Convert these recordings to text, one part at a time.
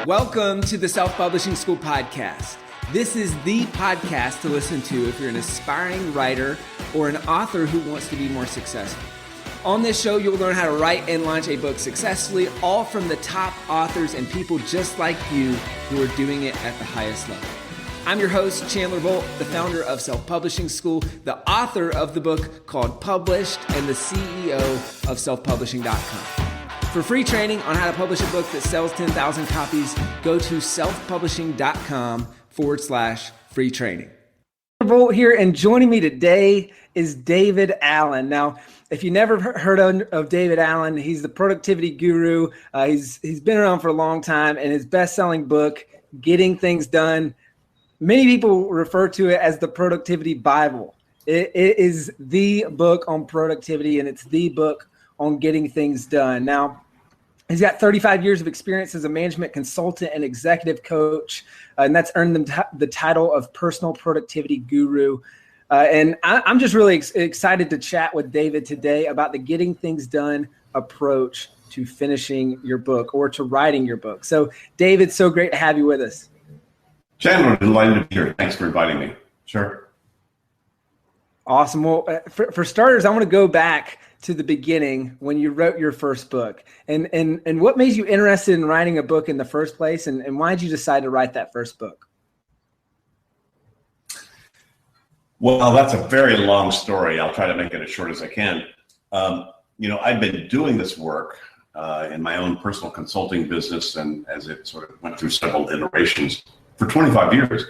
Welcome to the Self-Publishing School podcast. This is the podcast to listen to if you're an aspiring writer or an author who wants to be more successful. On this show, you'll learn how to write and launch a book successfully, all from the top authors and people just like you who are doing it at the highest level. I'm your host, Chandler Bolt, the founder of Self-Publishing School, the author of the book called Published, and the CEO of selfpublishing.com. For free training on how to publish a book that sells 10,000 copies, go to selfpublishing.com/free training. Bolt here, and joining me today is David Allen. Now, if you never heard of David Allen, he's the productivity guru. He's been around for a long time, and his best-selling book, Getting Things Done, many people refer to it as the productivity Bible. It is the book on productivity, and it's the book on getting things done. Now, he's got 35 years of experience as a management consultant and executive coach, and that's earned him the title of personal productivity guru. And I'm just really excited to chat with David today about the getting things done approach to finishing your book or to writing your book. So, David, so great to have you with us. Chandler, delighted to be here. Thanks for inviting me. Sure. Awesome. Well, for starters, I want to go back to the beginning when you wrote your first book, and what made you interested in writing a book in the first place, and why did you decide to write that first book? Well, that's a very long story. I'll try to make it as short as I can. I've been doing this work in my own personal consulting business, and as it sort of went through several iterations for 25 years.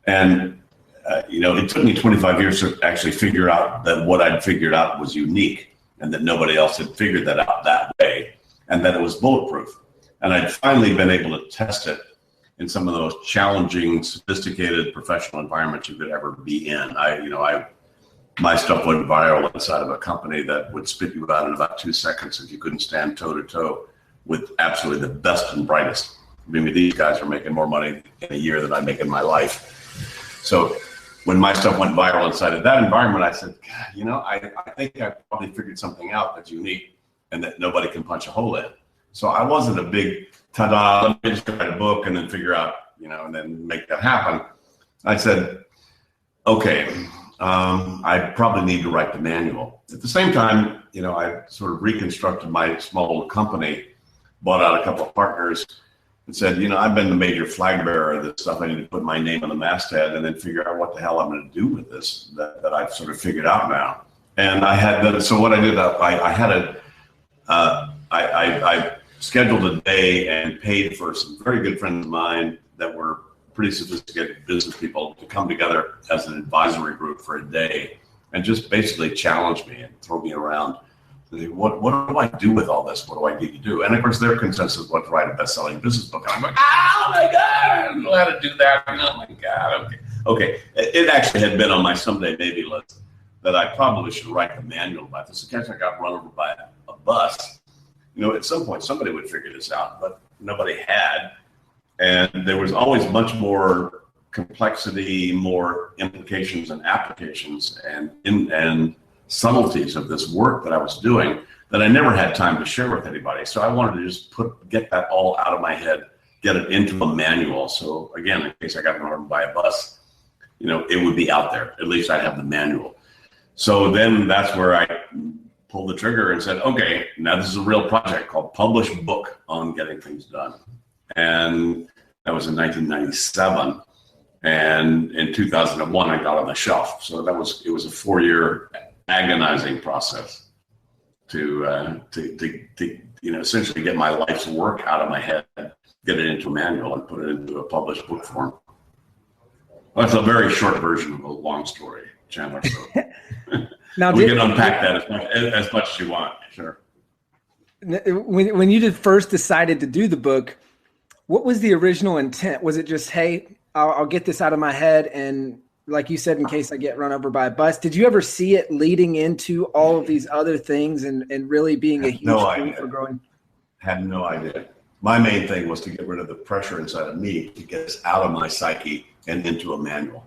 And it took me 25 years to actually figure out that what I'd figured out was unique and that nobody else had figured that out that way, and that it was bulletproof. And I'd finally been able to test it in some of those challenging, sophisticated professional environments you could ever be in. My stuff went viral inside of a company that would spit you out in about 2 seconds if you couldn't stand toe to toe with absolutely the best and brightest. I mean, these guys are making more money in a year than I make in my life. So when my stuff went viral inside of that environment, I said, God, I think I probably figured something out that's unique and that nobody can punch a hole in. So I wasn't a big ta-da, let me just write a book and then figure out, and then make that happen. I said, okay, I probably need to write the manual. At the same time, I sort of reconstructed my small little company, bought out a couple of partners, and said, I've been the major flag bearer of this stuff. I need to put my name on the masthead and then figure out what the hell I'm going to do with this that I've sort of figured out now. And so what I did, I scheduled a day and paid for some very good friends of mine that were pretty sophisticated business people to come together as an advisory group for a day and just basically challenge me and throw me around. What do I do with all this? What do I need to do? And of course, their consensus was to write a best-selling business book. And I'm like, oh my God, I don't know how to do that. Oh my God, okay. It actually had been on my someday maybe list that I probably should write the manual about this. In case I got run over by a bus, at some point somebody would figure this out, but nobody had. And there was always much more complexity, more implications and applications and subtleties of this work that I was doing that I never had time to share with anybody. So I wanted to just get that all out of my head, get it into a manual. So again, in case I got run over by a bus, it would be out there. At least I have the manual. So then that's where I pulled the trigger and said, okay, now this is a real project called Publish Book on Getting Things Done. And that was in 1997. And in 2001, I got on the shelf. So it was a 4-year agonizing process to essentially get my life's work out of my head, get it into a manual and put it into a published book form. Well, that's a very short version of a long story, Chandler. So now, we can unpack that as much as you want. Sure. When you first decided to do the book, what was the original intent? Was it just, hey, I'll get this out of my head, and like you said, in case I get run over by a bus? Did you ever see it leading into all of these other things and really being a huge tool for growing? Had no idea. My main thing was to get rid of the pressure inside of me to get this out of my psyche and into a manual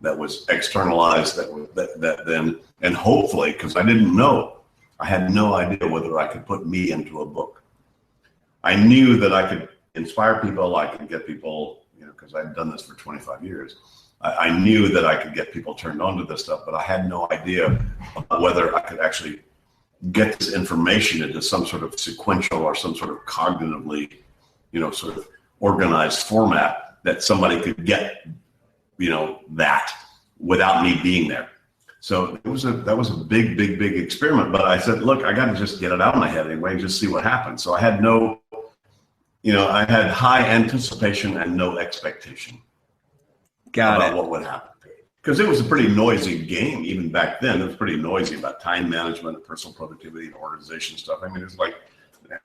that was externalized, that then, and hopefully, because I didn't know, I had no idea whether I could put me into a book. I knew that I could inspire people. I could get people, because I've done this for 25 years. I knew that I could get people turned on to this stuff, but I had no idea whether I could actually get this information into some sort of sequential or some sort of cognitively, sort of organized format that somebody could get, that without me being there. So that was a big experiment. But I said, look, I got to just get it out of my head anyway and just see what happens. So I had I had high anticipation and no expectation about what would happen. Because it was a pretty noisy game even back then. It was pretty noisy about time management, personal productivity, and organization stuff. I mean, it was like,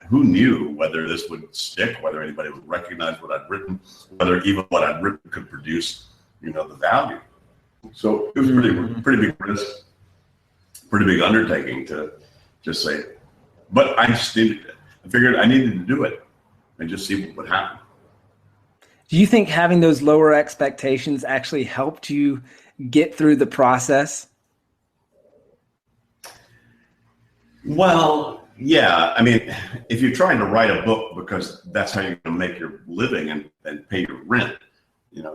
who knew whether this would stick, whether anybody would recognize what I'd written, whether even what I'd written could produce, the value. So it was pretty big risk, pretty big undertaking to just say, but I figured I needed to do it and just see what would happen. Do you think having those lower expectations actually helped you get through the process? Well, yeah. I mean, if you're trying to write a book because that's how you're going to make your living and pay your rent,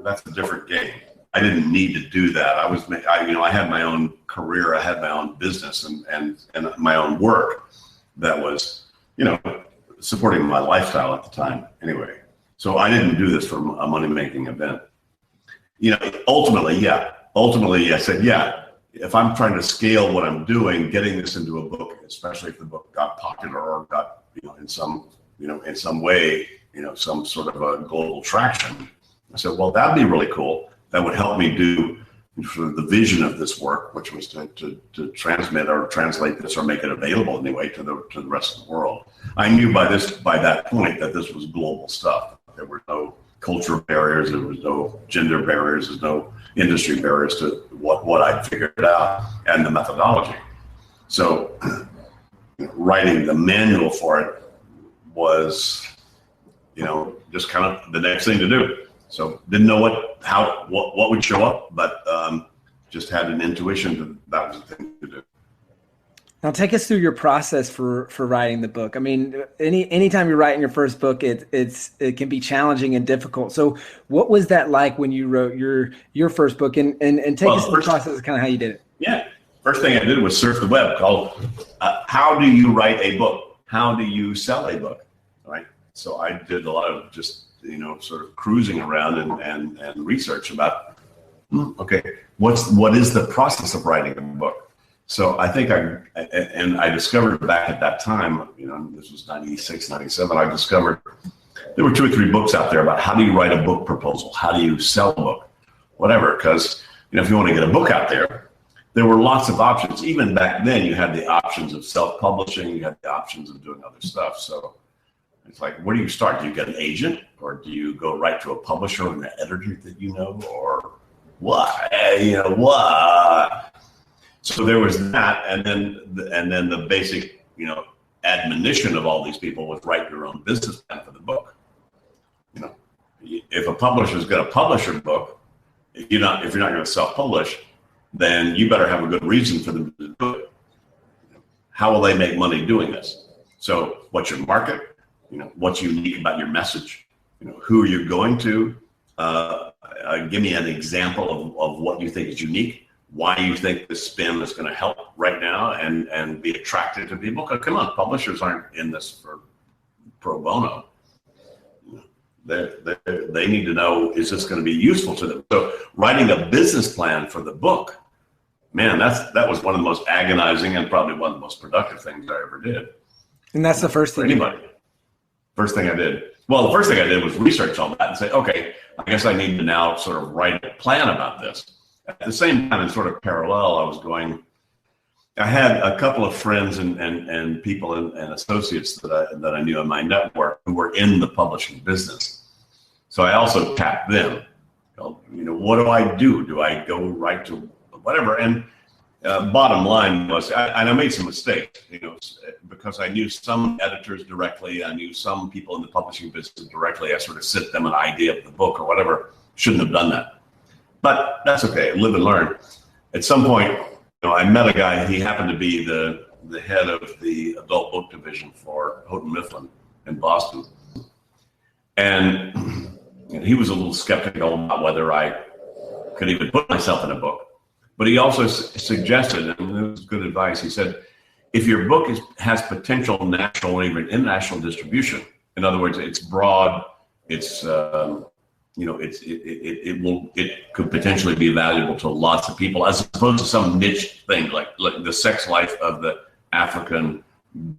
that's a different game. I didn't need to do that. I had my own career. I had my own business and my own work that was, supporting my lifestyle at the time anyway. So I didn't do this for a money-making event. Ultimately, I said, if I'm trying to scale what I'm doing, getting this into a book, especially if the book got popular or got, in some way, some sort of a global traction, I said, well, that'd be really cool. That would help me do sort of the vision of this work, which was to transmit or translate this or make it available anyway to the rest of the world. I knew by that point that this was global stuff. There were no cultural barriers, there was no gender barriers, there's no industry barriers to what I'd figured out and the methodology. So writing the manual for it was, just kind of the next thing to do. So didn't know what would show up, but just had an intuition that was the thing to do. Now take us through your process for writing the book. I mean, anytime you're writing your first book, it can be challenging and difficult. So what was that like when you wrote your first book, and take us through the process of kind of how you did it? Yeah. First thing I did was surf the web called How Do You Write a Book? How do you sell a book? Right. So I did a lot of just, sort of cruising around and research about, okay, what is the process of writing a book? So I think I discovered back at that time, this was 96, 97, I discovered there were 2 or 3 books out there about how do you write a book proposal? How do you sell a book? Whatever, because, if you want to get a book out there were lots of options. Even back then, you had the options of self-publishing, you had the options of doing other stuff. So it's like, where do you start? Do you get an agent, or do you go right to a publisher and an editor that or what? What? So there was that, and then the basic, admonition of all these people was write your own business plan for the book. If a publisher's going to publish your book, if you're not going to self-publish, then you better have a good reason for them to do it. How will they make money doing this? So what's your market? What's unique about your message? Who are you going to? Give me an example of what you think is unique. Why you think this spin is going to help right now and be attractive to people? Come on, publishers aren't in this for pro bono. They need to know, is this going to be useful to them? So writing a business plan for the book, man, that was one of the most agonizing and probably one of the most productive things I ever did. And that's the first thing. Anybody. First thing I did. Well, the first thing I did was research all that and say, okay, I guess I need to now sort of write a plan about this. At the same time, in sort of parallel, I had a couple of friends and people and associates that I knew in my network who were in the publishing business. So I also tapped them. What do I do? Do I go right to whatever? And bottom line was, and I made some mistakes, because I knew some editors directly, I knew some people in the publishing business directly. I sort of sent them an idea of the book or whatever. Shouldn't have done that, but that's okay. Live and learn. At some point, I met a guy. He happened to be the head of the adult book division for Houghton Mifflin in Boston, And he was a little skeptical about whether I could even put myself in a book. But he also suggested, and it was good advice, he said, if your book has potential national or even international distribution, in other words, it's broad, it's it could potentially be valuable to lots of people, as opposed to some niche thing like the sex life of the African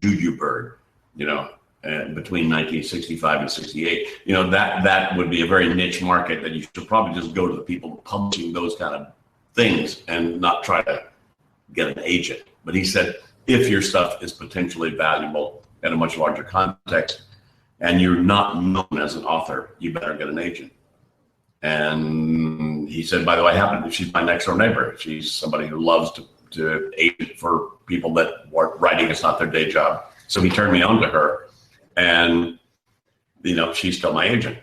juju bird, between 1965 and 68. That would be a very niche market that you should probably just go to the people publishing those kind of things and not try to get an agent. But he said, if your stuff is potentially valuable in a much larger context and you're not known as an author, you better get an agent. And he said, by the way, she's my next door neighbor. She's somebody who loves to agent for people that writing is not their day job. So he turned me on to her, and she's still my agent.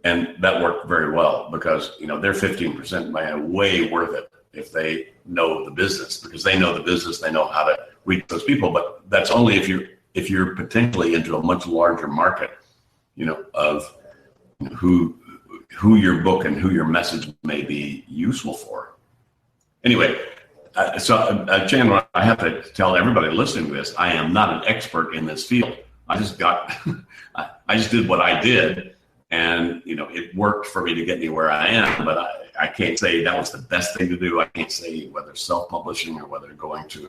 And that worked very well because their 15% way worth it if they know the business, because they know the business, they know how to reach those people. But that's only if you're potentially into a much larger market, of who your book and who your message may be useful for. Anyway, Chandler, I have to tell everybody listening to this, I am not an expert in this field. I just did what I did, and it worked for me to get me where I am. But I can't say that was the best thing to do. I can't say whether self-publishing or whether going to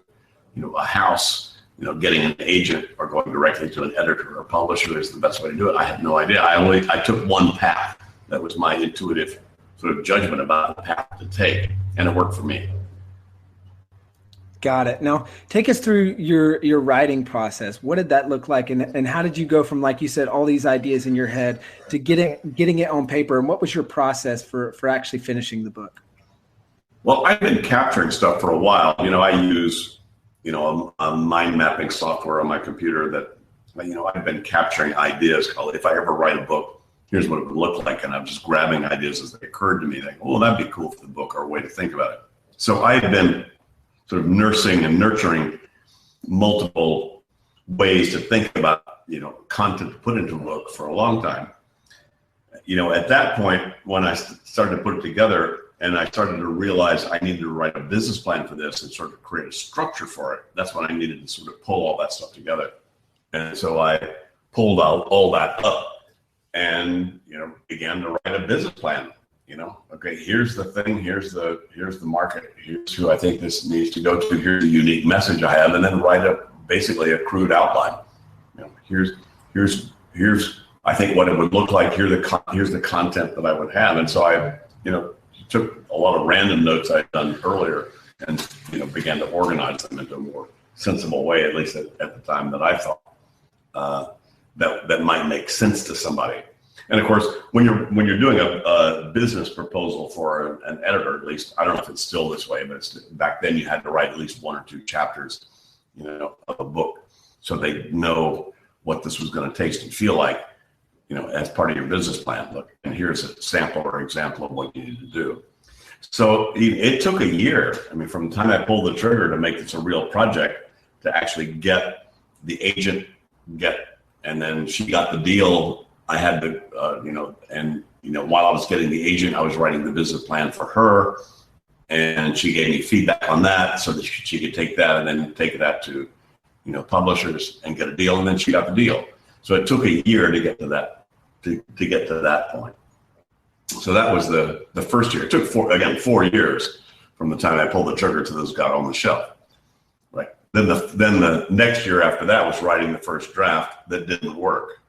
a house, getting an agent or going directly to an editor or publisher is the best way to do it. I have no idea. I took one path. That was my intuitive sort of judgment about the path to take, and it worked for me. Got it. Now, take us through your writing process. What did that look like, and how did you go from, like you said, all these ideas in your head to getting it on paper? And what was your process for actually finishing the book? Well, I've been capturing stuff for a while. I use a mind mapping software on my computer that I've been capturing ideas called, if I ever write a book, here's what it would look like. And I'm just grabbing ideas as they occurred to me, thinking, that'd be cool for the book, or a way to think about it. So I've been sort of nursing and nurturing multiple ways to think about, content to put into a book for a long time. At that point, when I started to put it together and I started to realize I needed to write a business plan for this and sort of create a structure for it, that's when I needed to sort of pull all that stuff together. And so I pulled out all that up and, began to write a business plan. Okay, here's the thing, here's the market, here's who I think this needs to go to, here's the unique message I have, and then write basically a crude outline. Here's I think what it would look like, here's the content that I would have. And so I, took a lot of random notes I'd done earlier and, began to organize them into a more sensible way, at least at the time that I thought that might make sense to somebody. And of course, when you're doing a business proposal for an editor, at least, I don't know if it's still this way, but back then you had to write at least 1 or 2 chapters, of a book, so they know what this was going to taste and feel like, as part of your business plan. Look, and here's a sample or example of what you need to do. So it took a year. From the time I pulled the trigger to make this a real project, to actually get the agent, and then she got the deal. I had to, while I was getting the agent, I was writing the business plan for her, and she gave me feedback on that so that she could take that and then take that to, publishers and get a deal, and then she got the deal. So it took a year to get to that, to get to that point. So that was the first year. It took 4 years from the time I pulled the trigger to those got on the shelf. Right. Then the next year after that was writing the first draft that didn't work.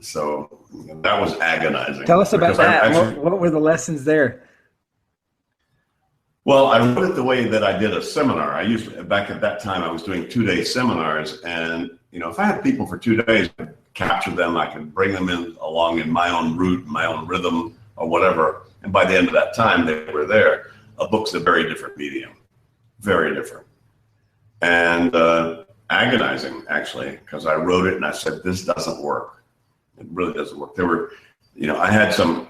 So that was agonizing. Tell us about that. What were the lessons there? Well, I wrote it the way that I did a seminar. Back at that time, I was doing 2-day seminars, and if I had people for 2 days, I could capture them. I could bring them along in my own route, my own rhythm, or whatever. And by the end of that time, they were there. A book's a very different medium, very different, and agonizing, actually, because I wrote it and I said, this doesn't work. It really doesn't work. There were, I had some,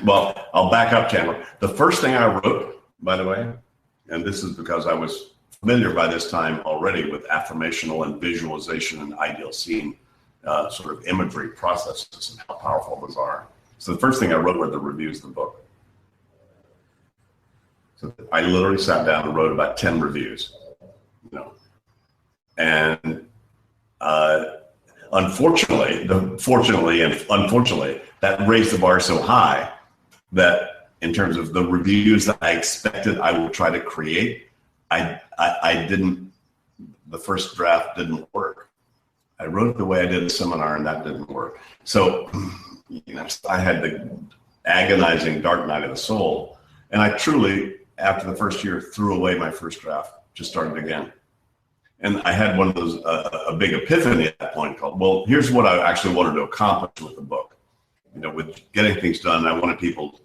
well, I'll back up, Chandler. The first thing I wrote, by the way, and this is because I was familiar by this time already with affirmational and visualization and ideal scene sort of imagery processes and how powerful those are. So the first thing I wrote were the reviews of the book. So I literally sat down and wrote about 10 reviews, and fortunately and unfortunately, that raised the bar so high that in terms of the reviews that I expected I would try to create, I didn't. The first draft didn't work. I wrote it the way I did a seminar, and that didn't work. So, I had the agonizing dark night of the soul, and I truly, after the first year, threw away my first draft, just started again. And I had one of those, a big epiphany at that point called, well, here's what I actually wanted to accomplish with the book. With getting things done, I wanted people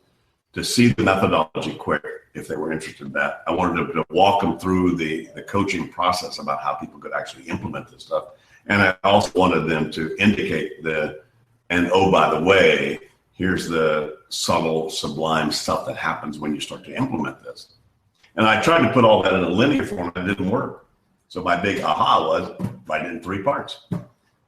to see the methodology quick if they were interested in that. I wanted to walk them through the coaching process about how people could actually implement this stuff. And I also wanted them to indicate oh, by the way, here's the subtle, sublime stuff that happens when you start to implement this. And I tried to put all that in a linear form, and it didn't work. So my big aha was write it in 3 parts.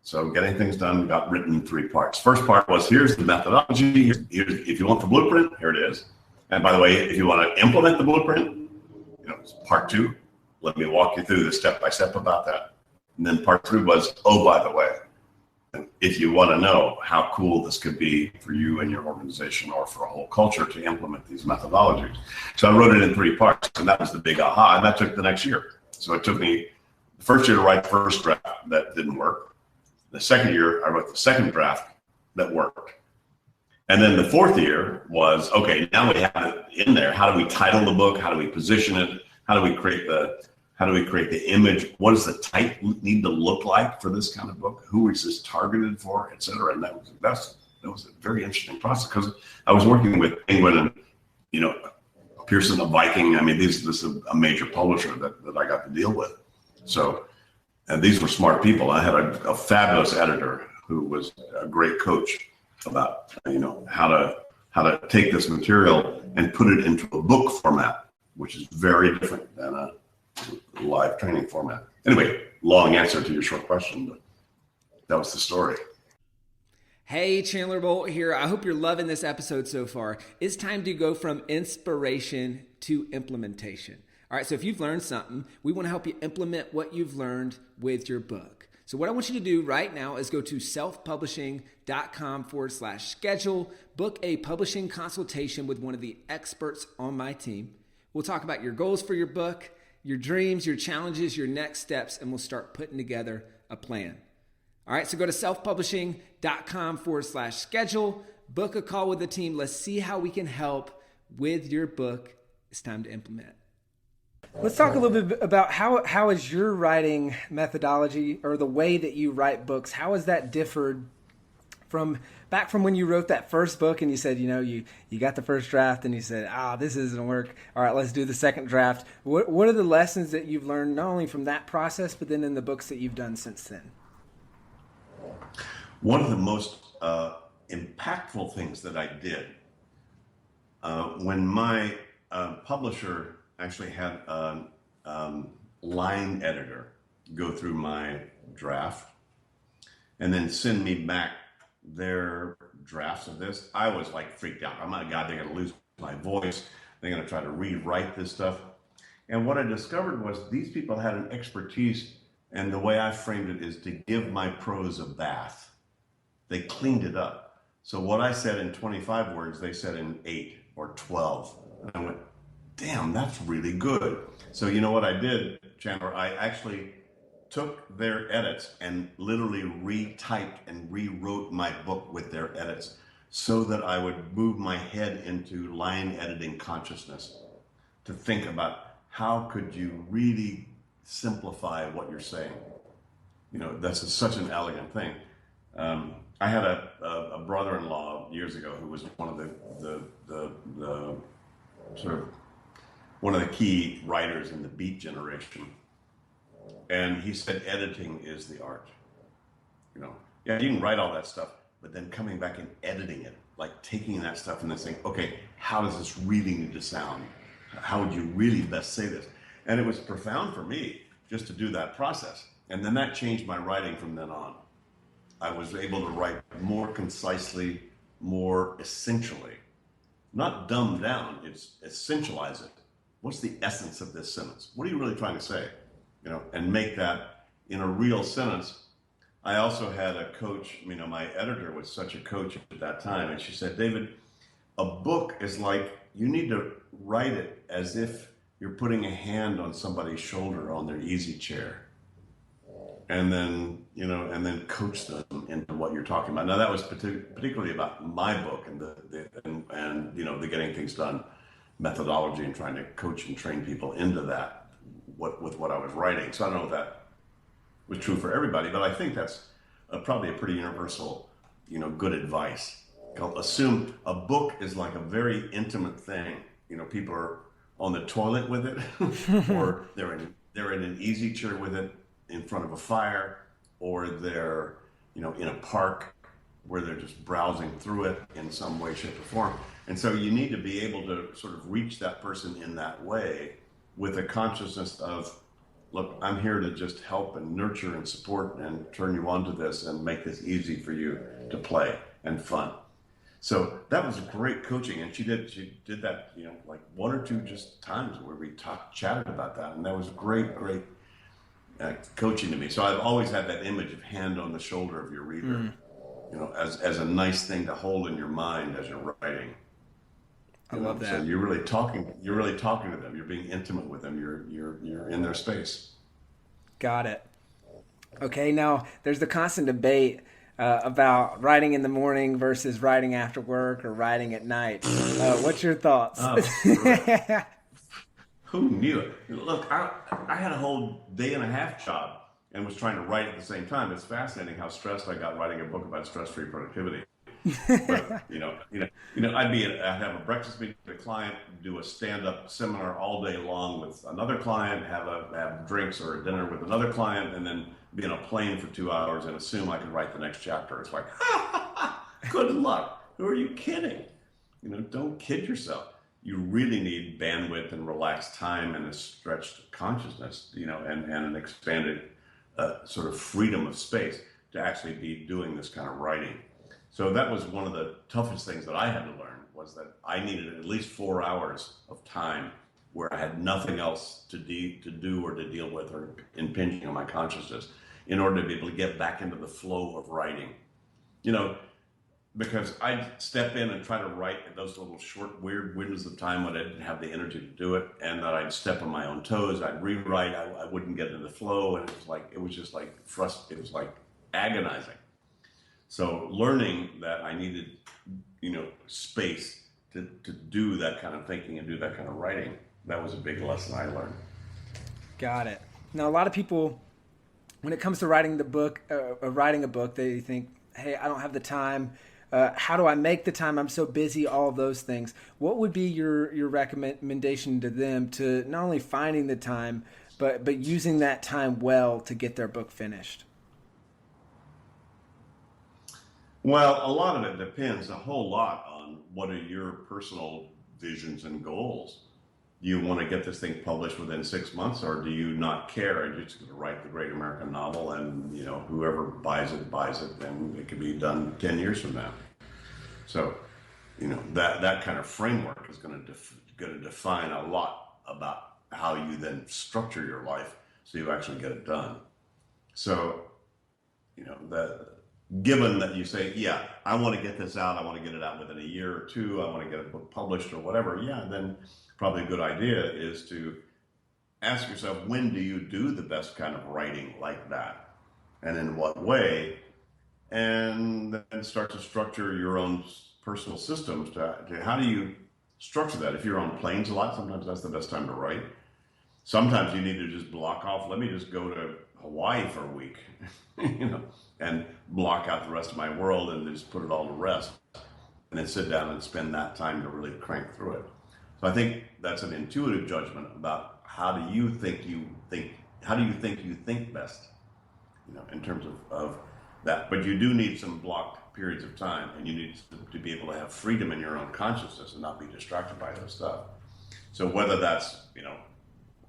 So getting things done got written in 3 parts. First part was, here's the methodology. Here's, if you want the blueprint, here it is. And by the way, if you want to implement the blueprint, part 2, let me walk you through the step-by-step about that. And then part 3 was, oh, by the way, if you want to know how cool this could be for you and your organization or for a whole culture to implement these methodologies. So I wrote it in 3 parts, and that was the big aha, and that took the next year. So it took me the first year to write the first draft. That didn't work. The second year, I wrote the second draft that worked. And then the fourth year was, okay, now we have it in there. How do we title the book? How do we position it? How do we create the image? What does the title need to look like for this kind of book? Who is this targeted for, et cetera? And that was a very interesting process, because I was working with Penguin and, Pearson, a Viking. I mean, this is a major publisher that I got to deal with. So, and these were smart people. I had a fabulous editor who was a great coach about, how to take this material and put it into a book format, which is very different than a live training format. Anyway, long answer to your short question, but that was the story. Hey, Chandler Bolt here. I hope you're loving this episode so far. It's time to go from inspiration to implementation. All right, so if you've learned something, we want to help you implement what you've learned with your book. So what I want you to do right now is go to selfpublishing.com/schedule, book a publishing consultation with one of the experts on my team. We'll talk about your goals for your book, your dreams, your challenges, your next steps, and we'll start putting together a plan. All right, so go to selfpublishing.com/schedule, book a call with the team. Let's see how we can help with your book. It's time to implement. Let's talk a little bit about how is your writing methodology, or the way that you write books, how has that differed from back from when you wrote that first book and you said, you got the first draft and you said, this isn't work. All right, let's do the second draft. What are the lessons that you've learned, not only from that process, but then in the books that you've done since then? One of the most impactful things that I did when my publisher actually had a line editor go through my draft and then send me back their drafts of this, I was like freaked out. Oh my God, they're going to lose my voice. They're going to try to rewrite this stuff. And what I discovered was these people had an expertise, and the way I framed it is to give my prose a bath. They cleaned it up. So what I said in 25 words, they said in 8 or 12. And I went, damn, that's really good. So you know what I did, Chandler? I actually took their edits and literally retyped and rewrote my book with their edits so that I would move my head into line editing consciousness to think about how could you really simplify what you're saying. That's such an elegant thing. I had a brother-in-law years ago who was one of the sort of one of the key writers in the Beat generation, and he said editing is the art. Yeah, you can write all that stuff, but then coming back and editing it, like taking that stuff and then saying, okay, how does this really need to sound? How would you really best say this? And it was profound for me just to do that process, and then that changed my writing from then on. I was able to write more concisely, more essentially, not dumbed down. It's essentialize it. What's the essence of this sentence? What are you really trying to say? And make that in a real sentence. I also had a coach, my editor was such a coach at that time, and she said, David, a book is like, you need to write it as if you're putting a hand on somebody's shoulder on their easy chair. And then, and then coach them into what you're talking about. Now that was particularly about my book and the getting things done methodology and trying to coach and train people into that with what I was writing. So I don't know if that was true for everybody, but I think that's probably a pretty universal, good advice. Assume a book is like a very intimate thing. People are on the toilet with it, or they're in an easy chair with it in front of a fire, or they're, in a park where they're just browsing through it in some way, shape, or form. And so you need to be able to sort of reach that person in that way with a consciousness of, look, I'm here to just help and nurture and support and turn you on to this and make this easy for you to play and fun. So that was great coaching, and she did that, like one or two just times where we chatted about that, and that was great coaching to me. So I've always had that image of hand on the shoulder of your reader, as a nice thing to hold in your mind as you're writing. I love that. So you're really talking to them. You're being intimate with them. You're in their space. Got it. Okay, now there's the constant debate about writing in the morning versus writing after work or writing at night. What's your thoughts? Who knew it? Look, I had a whole day and a half job and was trying to write at the same time. It's fascinating how stressed I got writing a book about stress-free productivity. But, I'd have a breakfast meeting with a client, do a stand-up seminar all day long with another client, have drinks or a dinner with another client, and then be on a plane for 2 hours and assume I could write the next chapter. It's like, good luck. Who are you kidding? Don't kid yourself. You really need bandwidth and relaxed time and a stretched consciousness, and an expanded sort of freedom of space to actually be doing this kind of writing. So that was one of the toughest things that I had to learn, was that I needed at least 4 hours of time where I had nothing else to do or to deal with or impinging on my consciousness in order to be able to get back into the flow of writing. Because I'd step in and try to write in those little short, weird windows of time when I didn't have the energy to do it, and that I'd step on my own toes, I'd rewrite, I wouldn't get into the flow, and it was just like agonizing. So learning that I needed, space to do that kind of thinking and do that kind of writing, that was a big lesson I learned. Got it. Now, a lot of people, when it comes to writing a book, they think, hey, I don't have the time. How do I make the time? I'm so busy, all of those things. What would be your recommendation to them to not only finding the time, but using that time well to get their book finished? Well, a lot of it depends a whole lot on what are your personal visions and goals. Do you want to get this thing published within 6 months, or do you not care and you're just going to write the great American novel, and whoever buys it, and it could be done 10 years from now. So, that kind of framework is going to define a lot about how you then structure your life so you actually get it done. So, given that you say, yeah, I want to get this out, I want to get it out within a year or two, I want to get a book published or whatever, then probably a good idea is to ask yourself, when do you do the best kind of writing like that? And in what way? And then start to structure your own personal systems to how do you structure that? If you're on planes a lot, sometimes that's the best time to write. Sometimes you need to just block off, let me just go to Hawaii for a week, and block out the rest of my world and just put it all to rest, and then sit down and spend that time to really crank through it. So I think that's an intuitive judgment about how do you think you think best, in terms of that. But you do need some blocked periods of time, and you need to be able to have freedom in your own consciousness and not be distracted by those stuff. So whether that's,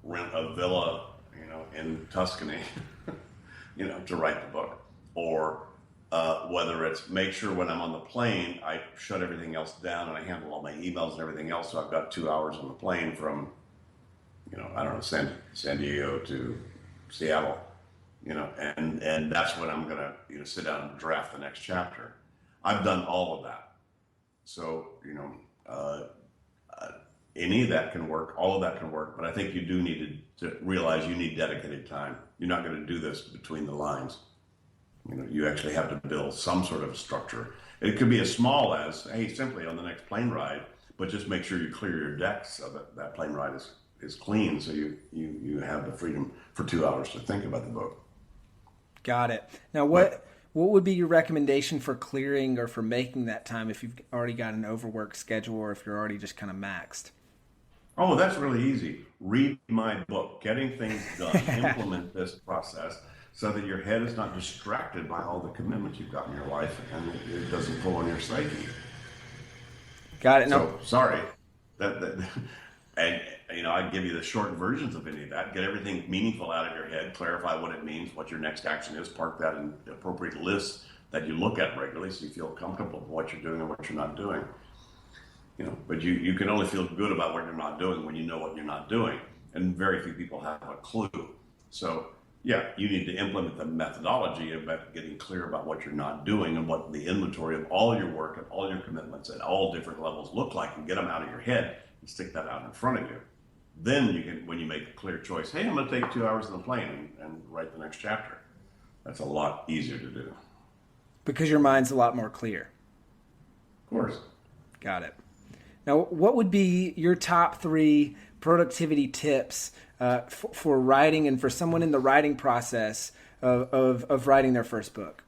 rent a villa, in Tuscany, to write the book, or Whether it's make sure when I'm on the plane, I shut everything else down and I handle all my emails and everything else. So I've got 2 hours on the plane from, I don't know, San Diego to Seattle, and that's when I'm going to, sit down and draft the next chapter. I've done all of that. So, any of that can work, all of that can work, but I think you do need to realize you need dedicated time. You're not going to do this between the lines. You actually have to build some sort of structure. It could be as small as, hey, simply on the next plane ride, but just make sure you clear your decks so that plane ride is clean, so you have the freedom for 2 hours to think about the book. Got it. Now, what would be your recommendation for clearing or for making that time if you've already got an overworked schedule or if you're already just kind of maxed? Oh, that's really easy. Read my book, Getting Things Done. Implement this process so that your head is not distracted by all the commitments you've got in your life and it doesn't pull on your psyche. Got it. So, sorry. And I'd give you the short versions of any of that. Get everything meaningful out of your head, clarify what it means, what your next action is, park that in the appropriate lists that you look at regularly so you feel comfortable with what you're doing and what you're not doing. But you can only feel good about what you're not doing when you know what you're not doing. And very few people have a clue. So, yeah, you need to implement the methodology about getting clear about what you're not doing and what the inventory of all your work and all your commitments at all different levels look like, and get them out of your head and stick that out in front of you. Then you can, when you make a clear choice, hey, I'm going to take 2 hours on the plane and write the next chapter. That's a lot easier to do. Because your mind's a lot more clear. Of course. Got it. Now, what would be your top 3 productivity tips for writing and for someone in the writing process of writing their first book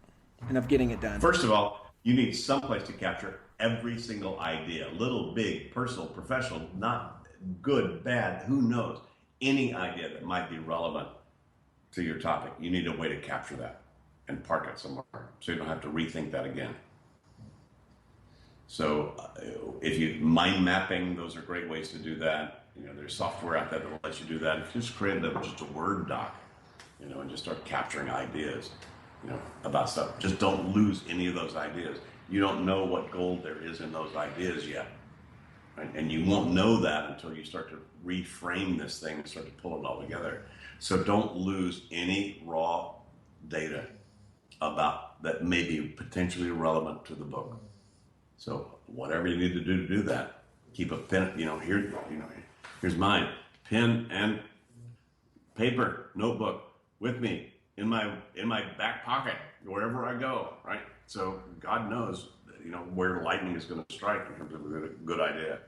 and of getting it done? First of all, you need someplace to capture every single idea, little, big, personal, professional, not good, bad, who knows, any idea that might be relevant to your topic. You need a way to capture that and park it somewhere so you don't have to rethink that again. So if you mind mapping, those are great ways to do that. There's software out there that lets you do that. If you just create just a Word doc, and just start capturing ideas, about stuff. Just don't lose any of those ideas. You don't know what gold there is in those ideas yet. Right? And you won't know that until you start to reframe this thing and start to pull it all together. So don't lose any raw data about that may be potentially relevant to the book. So whatever you need to do that, keep a pen, here's mine, pen and paper, notebook with me in my back pocket, wherever I go, right? So God knows, where lightning is going to strike in terms of a good idea.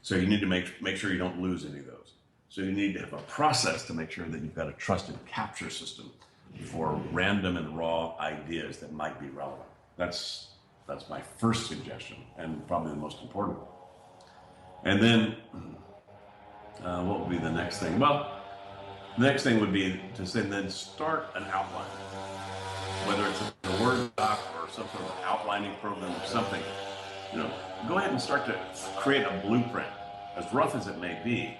So you need to make sure you don't lose any of those. So you need to have a process to make sure that you've got a trusted capture system for random and raw ideas that might be relevant. That's my first suggestion, and probably the most important. And then, what would be the next thing? Well, the next thing would be to say, then start an outline, whether it's a Word doc or some sort of outlining program or something. Go ahead and start to create a blueprint, as rough as it may be,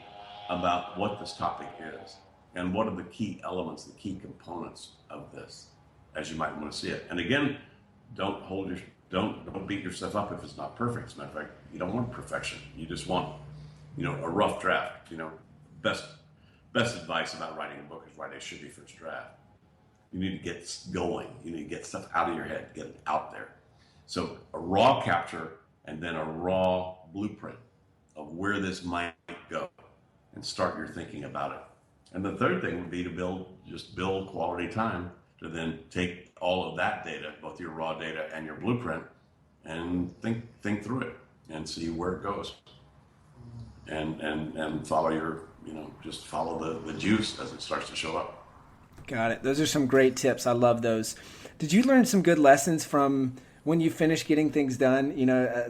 about what this topic is and what are the key elements, the key components of this, as you might want to see it. And again, don't beat yourself up if it's not perfect. As a matter of fact, you don't want perfection. You just want, a rough draft. Best advice about writing a book is write a shitty first draft. You need to get going. You need to get stuff out of your head, get it out there. So a raw capture and then a raw blueprint of where this might go, and start your thinking about it. And the third thing would be to build quality time to then take all of that data, both your raw data and your blueprint, and think through it and see where it goes. And follow your, just follow the juice as it starts to show up. Got it. Those are some great tips. I love those. Did you learn some good lessons from when you finished getting things done?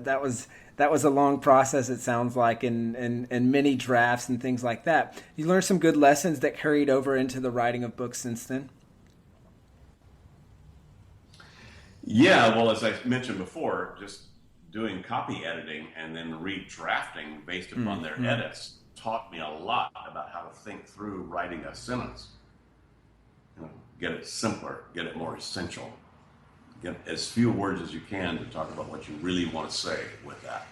That was a long process, it sounds like, and many drafts and things like that. You learned some good lessons that carried over into the writing of books since then? Yeah, well, as I mentioned before, just doing copy editing and then redrafting based upon their edits taught me a lot about how to think through writing a sentence. Get it simpler, get it more essential. get as few words as you can to talk about what you really want to say with that.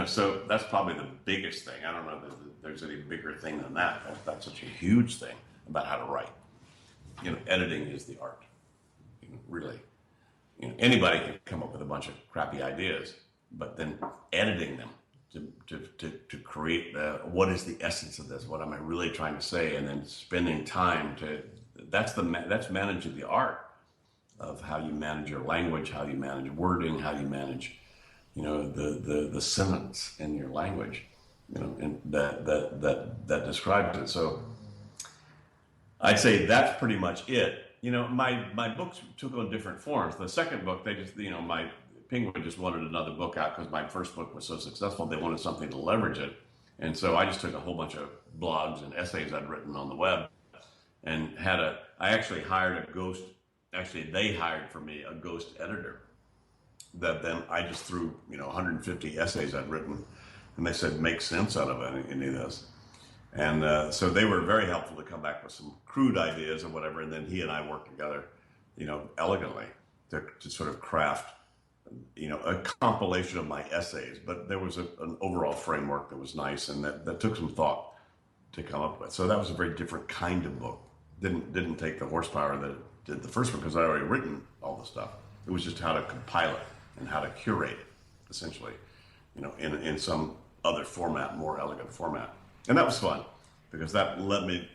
So that's probably the biggest thing. I don't know that there's any bigger thing than that. That's such a huge thing about how to write. Editing is the art. Really. Anybody can come up with a bunch of crappy ideas, but then editing them to create what is the essence of this? What am I really trying to say? And then spending time that's managing the art of how you manage your language, how you manage wording, how you manage, the sentence in your language, and that describes it. So I'd say that's pretty much it. My books took on different forms. The second book, they just, my Penguin just wanted another book out because my first book was so successful. They wanted something to leverage it. And so I just took a whole bunch of blogs and essays I'd written on the web and I actually hired they hired for me a ghost editor that then I just threw, 150 essays I'd written, and they said, make sense out of any of this. And so they were very helpful to come back with some crude ideas or whatever, and then he and I worked together, elegantly to sort of craft, a compilation of my essays. But there was an overall framework that was nice, and that took some thought to come up with. So that was a very different kind of book. Didn't take the horsepower that it did the first one because I'd already written all the stuff. It was just how to compile it and how to curate it, essentially, in some other format, more elegant format. And that was fun because that led me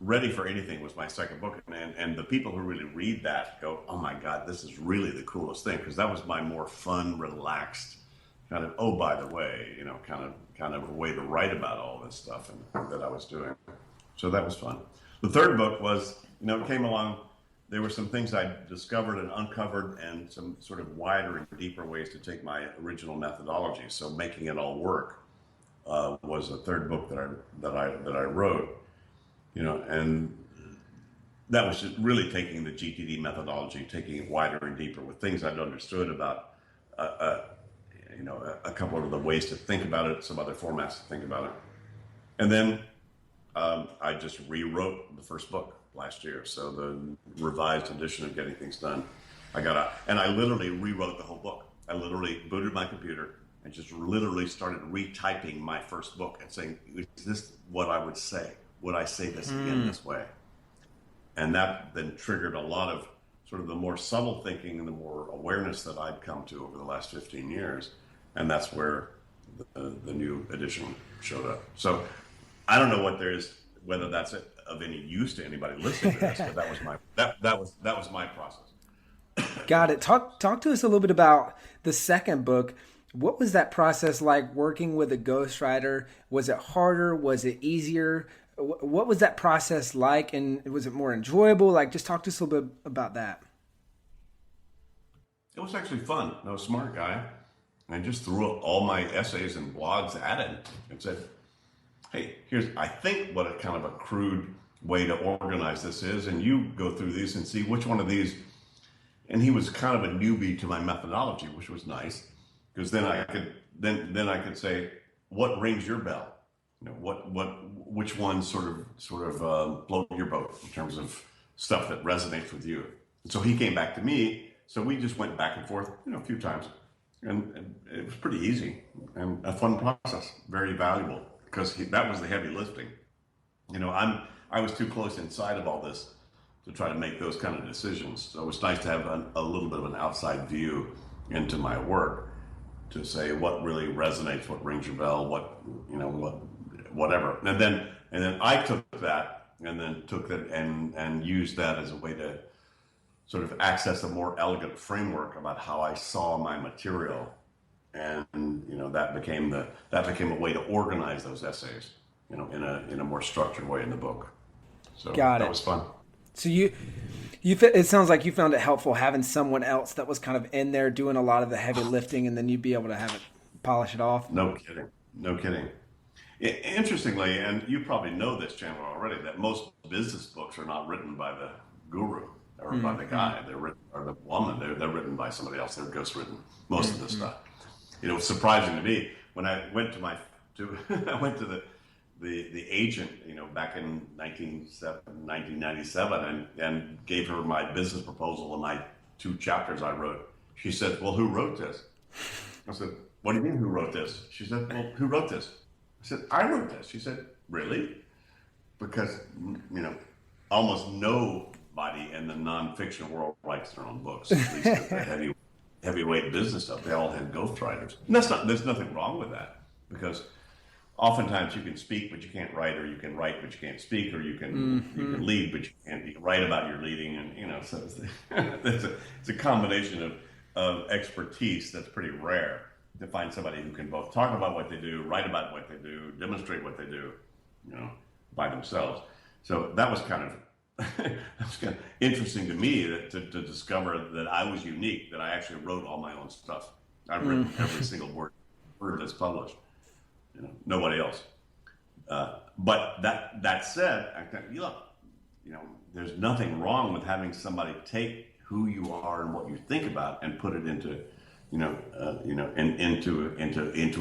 Ready for Anything was my second book. And the people who really read that go, oh my God, this is really the coolest thing. Because that was my more fun, relaxed kind of, oh, by the way, kind of a way to write about all this stuff and that I was doing. So that was fun. The third book was, it came along, there were some things I discovered and uncovered and some sort of wider and deeper ways to take my original methodology. So Making It All Work was a third book that I wrote, and that was just really taking the GTD methodology, taking it wider and deeper with things I'd understood about, a couple of the ways to think about it, some other formats to think about it. And then I just rewrote the first book last year. So the revised edition of Getting Things Done, and I literally rewrote the whole book. I literally booted my computer and just literally started retyping my first book and saying, is this what I would say? Would I say this again this way? And that then triggered a lot of sort of the more subtle thinking and the more awareness that I'd come to over the last 15 years. And that's where the new edition showed up. So I don't know whether that's of any use to anybody listening to this, but that was my process. Got it. Talk to us a little bit about the second book. What was that process like working with a ghostwriter? Was it harder? Was it easier? What was that process like? And was it more enjoyable? Like, just talk to us a little bit about that. It was actually fun. I was a smart guy. And I just threw all my essays and blogs at it and said, hey, I think what a kind of a crude way to organize this is, and you go through these and see which one of these. And he was kind of a newbie to my methodology, which was nice, because then I could say, what rings your bell? Which ones sort of float your boat in terms of stuff that resonates with you. And so he came back to me. So we just went back and forth, a few times, and it was pretty easy and a fun process, very valuable, because that was the heavy lifting. I was too close inside of all this to try to make those kind of decisions. So it was nice to have a little bit of an outside view into my work to say what really resonates, what rings your bell, whatever. And then I took that and used that as a way to sort of access a more elegant framework about how I saw my material. And, that became a way to organize those essays, in a more structured way in the book. So that was fun. So it sounds like you found it helpful having someone else that was kind of in there doing a lot of the heavy lifting, and then you'd be able to have it polish it off. No kidding. Interestingly, and you probably know this, Chandler, already, that most business books are not written by the guru or by the guy. They're written, or the woman. They're written by somebody else. They're ghostwritten. Most of this stuff. It's surprising to me when I went to the agent, back in 1997 and gave her my business proposal and my 2 chapters I wrote. She said, "Well, who wrote this?" I said, "What do you mean, who wrote this?" She said, "Well, who wrote this?" I said, "I wrote this." She said, "Really?" Because, almost nobody in the nonfiction world writes their own books, at least the heavyweight business stuff. They all had ghostwriters. And there's nothing wrong with that, because oftentimes you can speak, but you can't write, or you can write, but you can't speak, or you can lead, but you can write about your leading. And, so it's a combination of expertise that's pretty rare to find somebody who can both talk about what they do, write about what they do, demonstrate what they do, by themselves. So that was kind of interesting to me to discover that I was unique, that I actually wrote all my own stuff. I've written every single word that's published. Nobody else. But that said, I thought, look, there's nothing wrong with having somebody take who you are and what you think about and put it into, into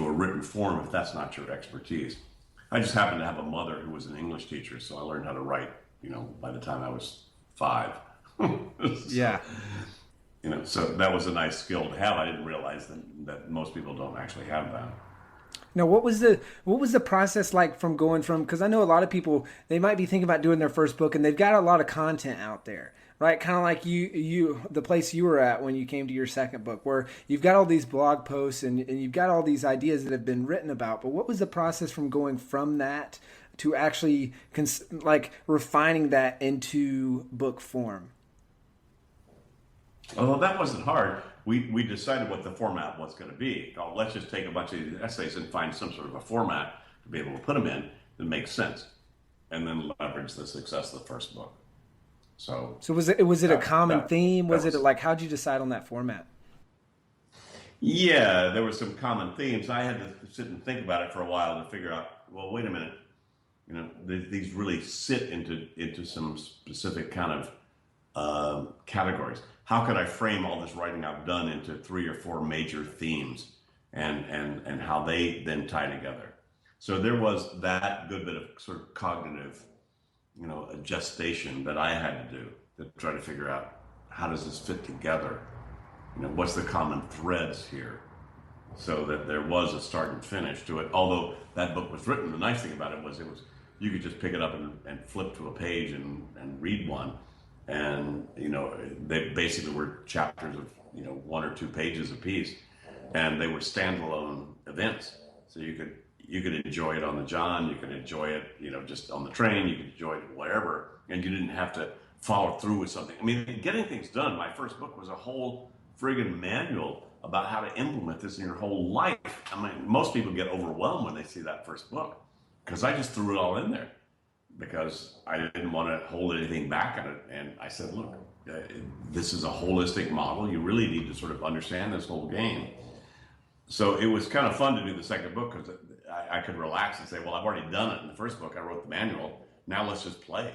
a written form if that's not your expertise. I just happened to have a mother who was an English teacher, so I learned how to write, by the time I was 5. Yeah. So that was a nice skill to have. I didn't realize that most people don't actually have that. Now, what was the process like from going from, because I know a lot of people, they might be thinking about doing their first book and they've got a lot of content out there, right? Kind of like the place you were at when you came to your second book, where you've got all these blog posts and you've got all these ideas that have been written about. But what was the process from going from that to actually refining that into book form? Well, that wasn't hard. We decided what the format was going to be. Oh, let's just take a bunch of these essays and find some sort of a format to be able to put them in that makes sense, and then leverage the success of the first book. So was it a common theme? Was it like, how'd you decide on that format? Yeah, there were some common themes. I had to sit and think about it for a while to figure out, well, wait a minute, these really sit into some specific kind of categories. How could I frame all this writing I've done into 3 or 4 major themes, and how they then tie together? So there was that good bit of sort of cognitive, a gestation that I had to do to try to figure out, how does this fit together? What's the common threads here? So that there was a start and finish to it. Although that book was written, the nice thing about it was you could just pick it up and flip to a page and read one. And, they basically were chapters of, 1 or 2 pages apiece, and they were standalone events. So you could enjoy it on the John, you could enjoy it, just on the train, you could enjoy it wherever, and you didn't have to follow through with something. I mean, getting things done, my first book was a whole friggin' manual about how to implement this in your whole life. I mean, most people get overwhelmed when they see that first book, because I just threw it all in there, because I didn't want to hold anything back on it. And I said, look, this is a holistic model. You really need to sort of understand this whole game. So it was kind of fun to do the second book, because I could relax and say, well, I've already done it in the first book. I wrote the manual. Now let's just play.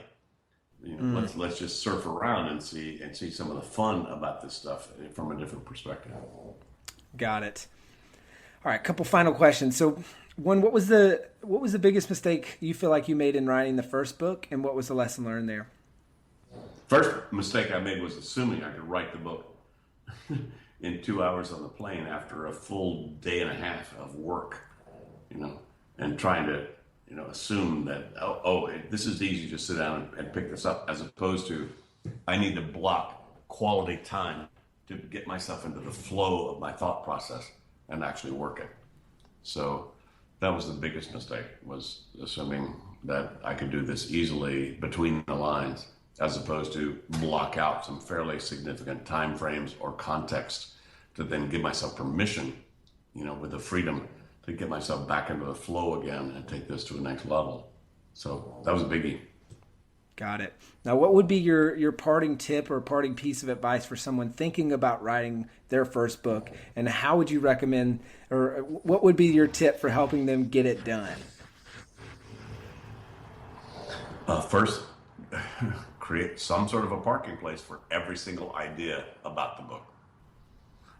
Let's just surf around and see some of the fun about this stuff from a different perspective. Got it. All right, couple final questions. So, one, what was the biggest mistake you feel like you made in writing the first book, and what was the lesson learned there? First mistake I made was assuming I could write the book in 2 hours on the plane after a full day and a half of work, and trying to, assume that, this is easy, just sit down and pick this up, as opposed to, I need to block quality time to get myself into the flow of my thought process and actually work it. So that was the biggest mistake, was assuming that I could do this easily between the lines, as opposed to block out some fairly significant time frames or context to then give myself permission, with the freedom to get myself back into the flow again and take this to the next level. So that was a biggie. Got it. Now, what would be your parting tip or parting piece of advice for someone thinking about writing their first book, and how would you recommend, or what would be your tip for helping them get it done? First, create some sort of a parking place for every single idea about the book.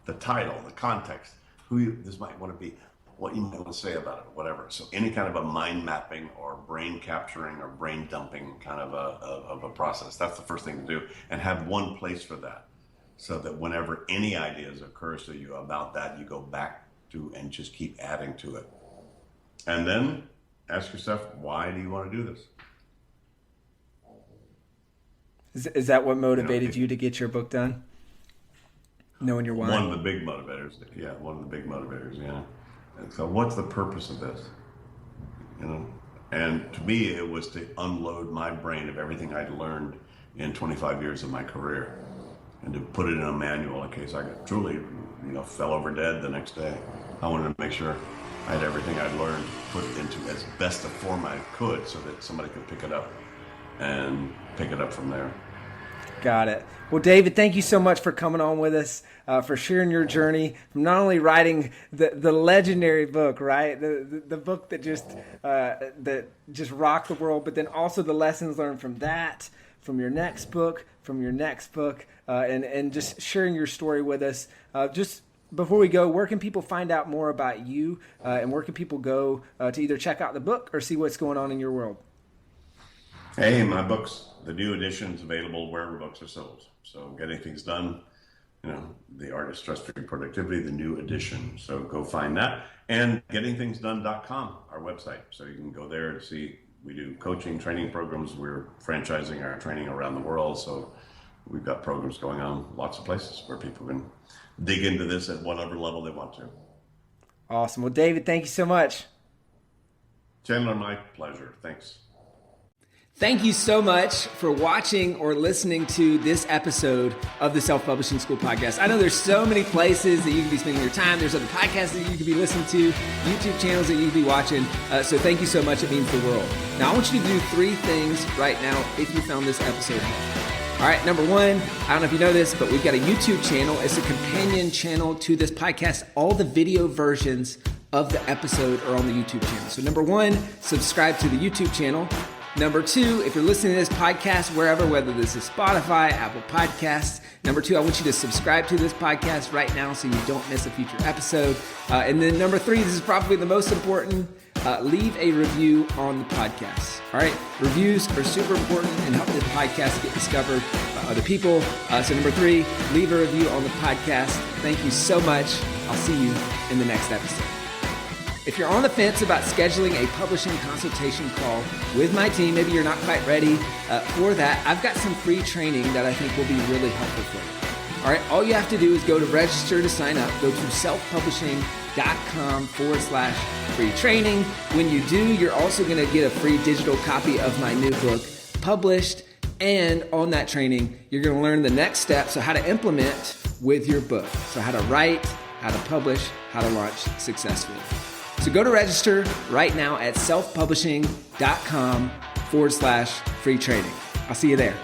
The title, the context, this might want to be, what you might want to say about it, whatever. So any kind of a mind mapping or brain capturing or brain dumping kind of a process. That's the first thing to do, and have one place for that. so that whenever any ideas occurs to you about that, you go back to and just keep adding to it. And then ask yourself, why do you want to do this? Is that what motivated you to get your book done? Knowing your why? One of the big motivators. Yeah, one of the big motivators. Yeah. And so, what's the purpose of this? And to me, it was to unload my brain of everything I'd learned in 25 years of my career, and to put it in a manual in case I truly, fell over dead the next day. I wanted to make sure I had everything I'd learned put into as best a form I could, so that somebody could pick it up and pick it up from there. Got it. Well, David, thank you so much for coming on with us, for sharing your journey from not only writing the legendary book, right, the book that just rocked the world, but then also the lessons learned from that, from your next book, and just sharing your story with us. Just before we go, where can people find out more about you, and where can people go to either check out the book or see what's going on in your world? Hey, my books, the new edition's available wherever books are sold. So Getting Things Done, The Art of Stress-Free Productivity, the new edition. So go find that. And gettingthingsdone.com, our website. So you can go there and see we do coaching, training programs. We're franchising our training around the world. So we've got programs going on lots of places where people can dig into this at whatever level they want to. Awesome. Well, David, thank you so much. Chandler, my pleasure. Thanks. Thank you so much for watching or listening to this episode of the Self-Publishing School podcast. I know there's so many places that you can be spending your time. There's other podcasts that you could be listening to, YouTube channels that you could be watching. So thank you so much. It means the world. Now, I want you to do 3 things right now if you found this episode helpful. All right, number 1, I don't know if you know this, but we've got a YouTube channel. It's a companion channel to this podcast. All the video versions of the episode are on the YouTube channel. So number 1, subscribe to the YouTube channel. Number 2, if you're listening to this podcast wherever, whether this is Spotify, Apple Podcasts, number 2, I want you to subscribe to this podcast right now so you don't miss a future episode. And then number 3, this is probably the most important, leave a review on the podcast. All right, reviews are super important and help the podcast get discovered by other people. So number 3, leave a review on the podcast. Thank you so much. I'll see you in the next episode. If you're on the fence about scheduling a publishing consultation call with my team, maybe you're not quite ready for that, I've got some free training that I think will be really helpful for you. All right, all you have to do is go to register to sign up. Go to selfpublishing.com/free training. When you do, you're also going to get a free digital copy of my new book published. And on that training, you're going to learn the next steps, so how to implement with your book. So how to write, how to publish, how to launch successfully. So go to register right now at selfpublishing.com/free training. I'll see you there.